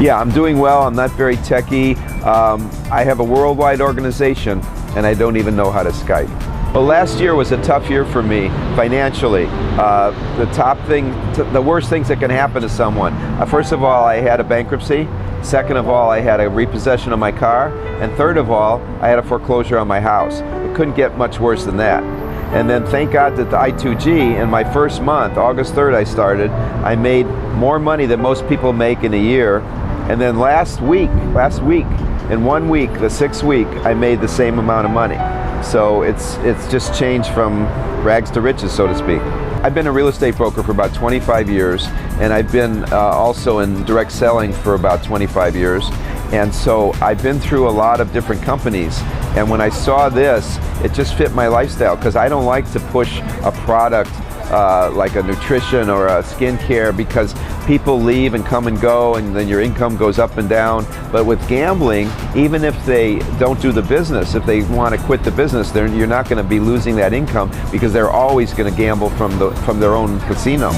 Yeah, I'm doing well. I'm not very techy. I have a worldwide organization and I don't even know how to Skype. Well, last year was a tough year for me financially. The worst things that can happen to someone. First of all, I had a bankruptcy. Second of all, I had a repossession of my car. And third of all, I had a foreclosure on my house. It couldn't get much worse than that. And then thank God that the I2G, in my first month, August 3rd I started, I made more money than most people make in a year. And then last week, in 1 week, the 6th week, I made the same amount of money. So it's just changed from rags to riches, so to speak. I've been a real estate broker for about 25 years, and I've been also in direct selling for about 25 years. And so I've been through a lot of different companies, and when I saw this, it just fit my lifestyle, because I don't like to push a product like a nutrition or a skincare, because people leave and come and go, and then your income goes up and down. But with gambling, even if they don't do the business, if they want to quit the business, you're not going to be losing that income, because they're always going to gamble from their own casino.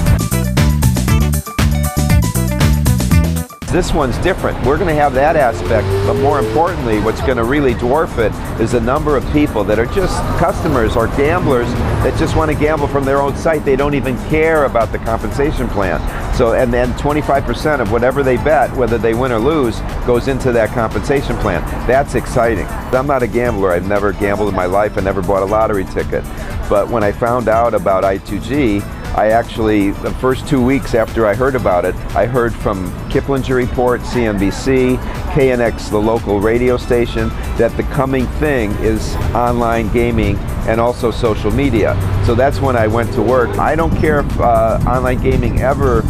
This one's different. We're going to have that aspect, but more importantly, what's going to really dwarf it is the number of people that are just customers or gamblers that just want to gamble from their own site. They don't even care about the compensation plan. So, and then 25% of whatever they bet, whether they win or lose, goes into that compensation plan. That's exciting. I'm not a gambler. I've never gambled in my life. I never bought a lottery ticket. But when I found out about I2G, I actually, the first 2 weeks after I heard about it, I heard from Kiplinger Report, CNBC, KNX, the local radio station, that the coming thing is online gaming and also social media. So that's when I went to work. I don't care if online gaming ever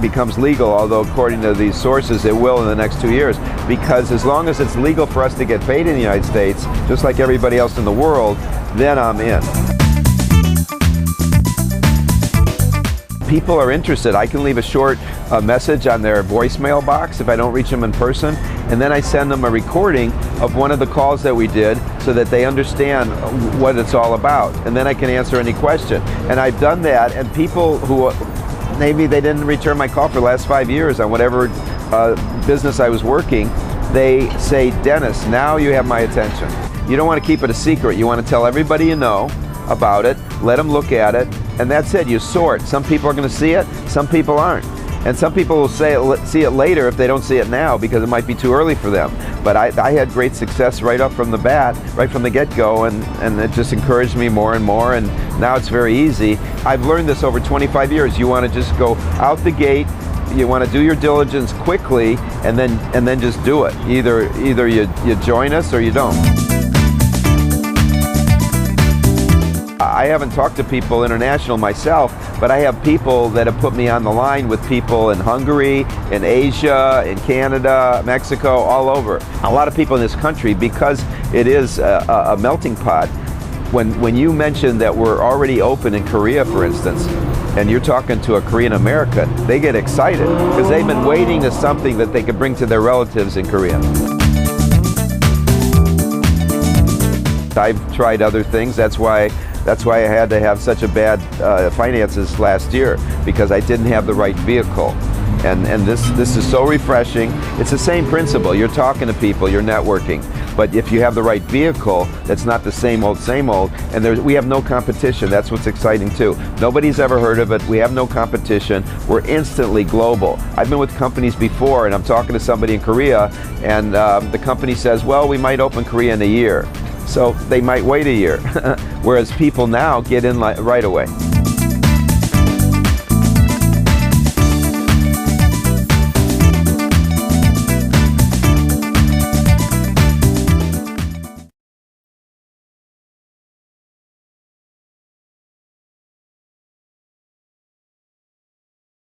becomes legal, although according to these sources it will in the next 2 years, because as long as it's legal for us to get paid in the United States, just like everybody else in the world, then I'm in. People are interested. I can leave a short message on their voicemail box if I don't reach them in person, and then I send them a recording of one of the calls that we did so that they understand what it's all about, and then I can answer any question. And I've done that, and people who maybe they didn't return my call for the last 5 years on whatever business I was working, they say, "Dennis, now you have my attention." You don't want to keep it a secret. You want to tell everybody you know about it, let them look at it, and that's it. You sort. Some people are going to see it, some people aren't. And some people will see it later if they don't see it now, because it might be too early for them. But I had great success right up from the bat, right from the get-go, and it just encouraged me more and more, and now it's very easy. I've learned this over 25 years. You want to just go out the gate, you want to do your diligence quickly, and then just do it. Either you join us or you don't. I haven't talked to people international myself, but I have people that have put me on the line with people in Hungary, in Asia, in Canada, Mexico, all over. A lot of people in this country, because it is a melting pot. When you mention that we're already open in Korea, for instance, and you're talking to a Korean American, they get excited because they've been waiting to something that they could bring to their relatives in Korea. I've tried other things. That's why I had to have such a bad finances last year, because I didn't have the right vehicle. And this is so refreshing. It's the same principle. You're talking to people, you're networking. But if you have the right vehicle, that's not the same old, and we have no competition. That's what's exciting too. Nobody's ever heard of it. We have no competition. We're instantly global. I've been with companies before, and I'm talking to somebody in Korea, and the company says, well, we might open Korea in a year. So they might wait a year, whereas people now get in right away.